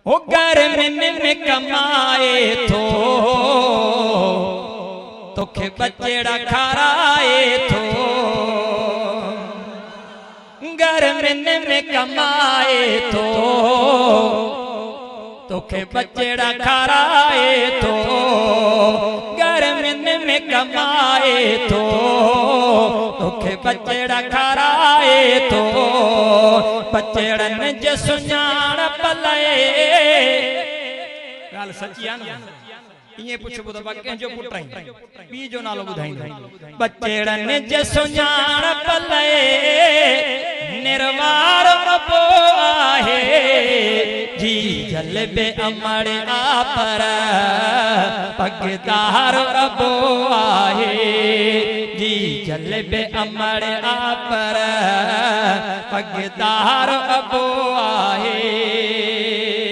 हो घर में कमाए तोखे बचेड़ा खाराए घर में कमाए तोखे बचेड़ा खाराए घर में कमाए तोखे बचेड़ा खाराए बचेड़न जे सुञाण पलए गाल सच्ची आ न इए पुछबो त कंहिंजो पुट आई पी जो नालो ॿुधाईंदा बचेड़न जे सुञाण पलए निर्वार रबो आहे जी जलबे अमड़ पर पगदार रबो आहे जी जलबे अमड़ पर पगदार रबो आहे।